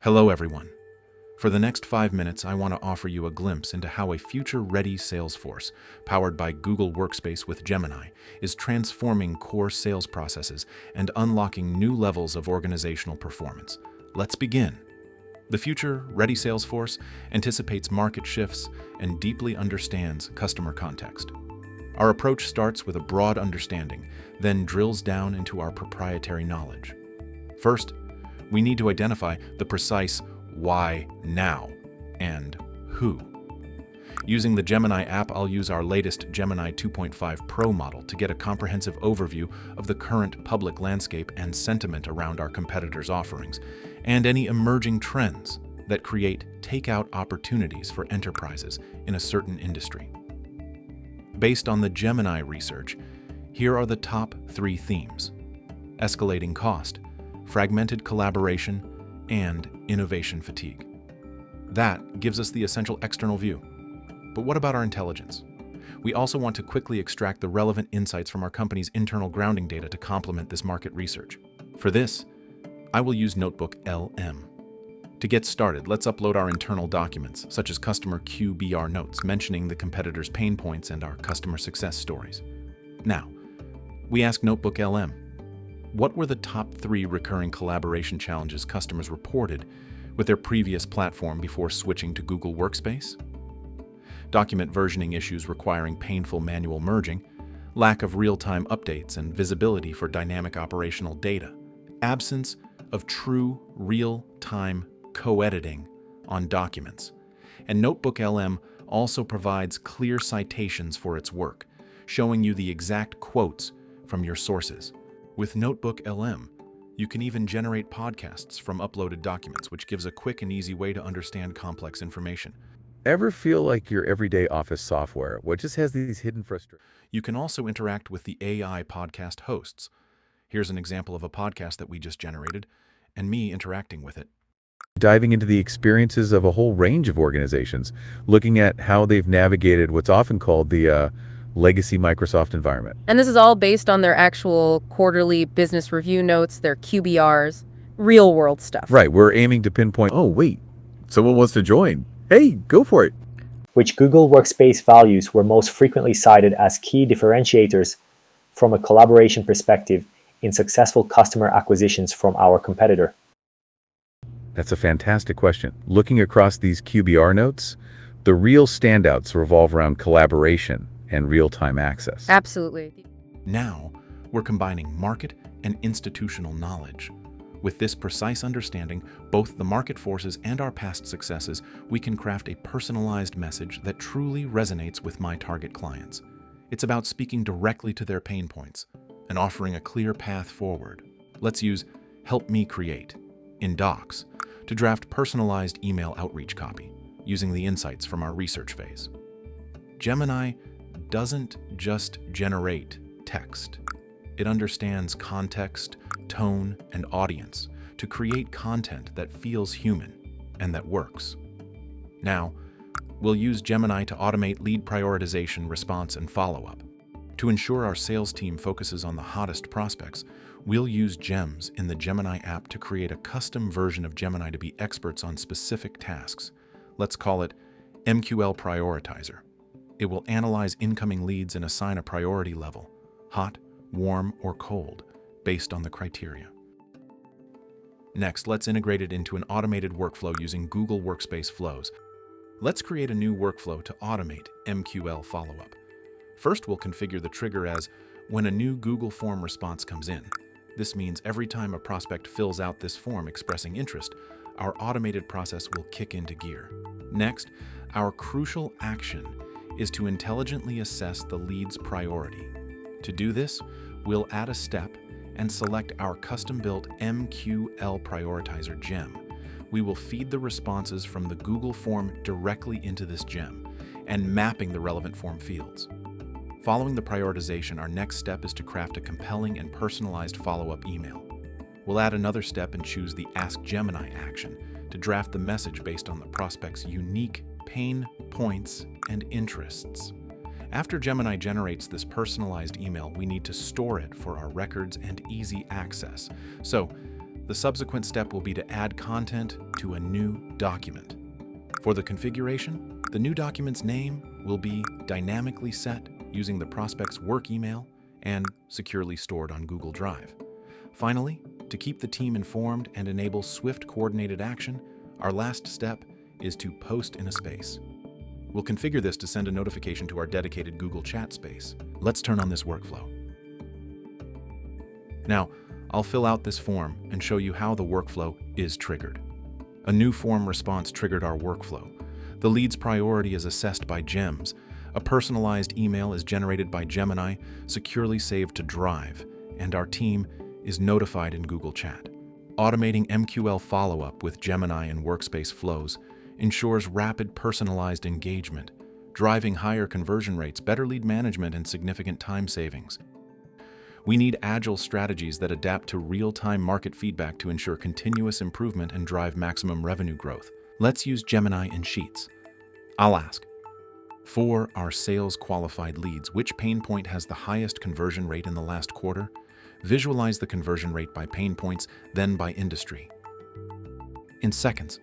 Hello, everyone. For the next 5 minutes, I want to offer you a glimpse into how a future-ready Salesforce, powered by Google Workspace with Gemini, is transforming core sales processes and unlocking new levels of organizational performance. Let's begin. The future-ready Salesforce anticipates market shifts and deeply understands customer context. Our approach starts with a broad understanding, then drills down into our proprietary knowledge. First, we need to identify the precise why now and who. Using the Gemini app, I'll use our latest Gemini 2.5 Pro model to get a comprehensive overview of the current public landscape and sentiment around our competitors' offerings, and any emerging trends that create takeout opportunities for enterprises in a certain industry. Based on the Gemini research, here are the top 3 themes: escalating cost, fragmented collaboration, and innovation fatigue. That gives us the essential external view. But what about our intelligence? We also want to quickly extract the relevant insights from our company's internal grounding data to complement this market research. For this, I will use Notebook LM. To get started, let's upload our internal documents, such as customer QBR notes mentioning the competitors' pain points and our customer success stories. Now, we ask Notebook LM, what were the top 3 recurring collaboration challenges customers reported with their previous platform before switching to Google Workspace? Document versioning issues requiring painful manual merging, lack of real-time updates and visibility for dynamic operational data, absence of true real-time co-editing on documents. And Notebook LM also provides clear citations for its work, showing you the exact quotes from your sources. With Notebook LM, you can even generate podcasts from uploaded documents, which gives a quick and easy way to understand complex information. Ever feel like your everyday office software, what just has these hidden frustrations? You can also interact with the AI podcast hosts. Here's an example of a podcast that we just generated, and me interacting with it. Diving into the experiences of a whole range of organizations, looking at how they've navigated what's often called the legacy Microsoft environment. And this is all based on their actual quarterly business review notes, their QBRs, real world stuff. Right, we're aiming to pinpoint, oh wait, someone wants to join. Hey, go for it. Which Google Workspace values were most frequently cited as key differentiators from a collaboration perspective in successful customer acquisitions from our competitor? That's a fantastic question. Looking across these QBR notes, the real standouts revolve around collaboration and real-time access. Absolutely. Now, we're combining market and institutional knowledge. With this precise understanding, both the market forces and our past successes, we can craft a personalized message that truly resonates with my target clients. It's about speaking directly to their pain points and offering a clear path forward. Let's use Help Me Create in Docs to draft personalized email outreach copy using the insights from our research phase. Gemini doesn't just generate text. It understands context, tone, and audience to create content that feels human and that works. Now, we'll use Gemini to automate lead prioritization, response, and follow-up. To ensure our sales team focuses on the hottest prospects, we'll use Gems in the Gemini app to create a custom version of Gemini to be experts on specific tasks. Let's call it MQL Prioritizer. It will analyze incoming leads and assign a priority level, hot, warm, or cold, based on the criteria. Next, let's integrate it into an automated workflow using Google Workspace flows. Let's create a new workflow to automate MQL follow-up. First, we'll configure the trigger as when a new Google form response comes in. This means every time a prospect fills out this form expressing interest, our automated process will kick into gear. Next, our crucial action is to intelligently assess the lead's priority. To do this, we'll add a step and select our custom-built MQL Prioritizer gem. We will feed the responses from the Google form directly into this gem and mapping the relevant form fields. Following the prioritization, our next step is to craft a compelling and personalized follow-up email. We'll add another step and choose the Ask Gemini action to draft the message based on the prospect's unique pain points and interests. After Gemini generates this personalized email, we need to store it for our records and easy access. So The subsequent step will be to add content to a new document. For the configuration, the new document's name will be dynamically set using the prospect's work email and securely stored on Google Drive. Finally, to keep the team informed and enable swift coordinated action, our last step is to post in a space. We'll configure this to send a notification to our dedicated Google Chat space. Let's turn on this workflow. Now, I'll fill out this form and show you how the workflow is triggered. A new form response triggered our workflow. The lead's priority is assessed by GEMS. A personalized email is generated by Gemini, securely saved to Drive, and our team is notified in Google Chat. Automating MQL follow-up with Gemini and Workspace flows ensures rapid personalized engagement, driving higher conversion rates, better lead management, and significant time savings. We need agile strategies that adapt to real-time market feedback to ensure continuous improvement and drive maximum revenue growth. Let's use Gemini in Sheets. I'll ask, for our sales qualified leads, which pain point has the highest conversion rate in the last quarter? Visualize the conversion rate by pain points, then by industry. In seconds,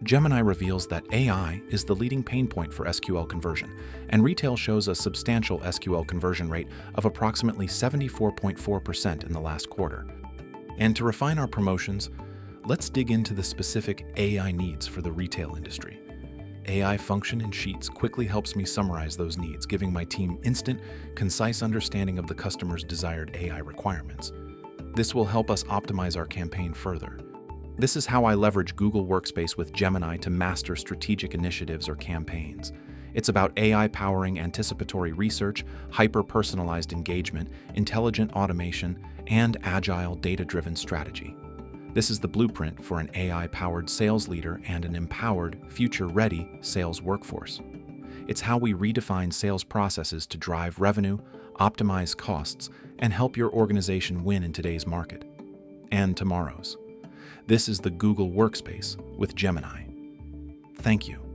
Gemini reveals that AI is the leading pain point for SQL conversion, and retail shows a substantial SQL conversion rate of approximately 74.4% in the last quarter. And to refine our promotions, let's dig into the specific AI needs for the retail industry. AI function in Sheets quickly helps me summarize those needs, giving my team instant, concise understanding of the customer's desired AI requirements. This will help us optimize our campaign further. This is how I leverage Google Workspace with Gemini to master strategic initiatives or campaigns. It's about AI powering anticipatory research, hyper-personalized engagement, intelligent automation, and agile data-driven strategy. This is the blueprint for an AI-powered sales leader and an empowered, future-ready sales workforce. It's how we redefine sales processes to drive revenue, optimize costs, and help your organization win in today's market and tomorrow's. This is the Google Workspace with Gemini. Thank you.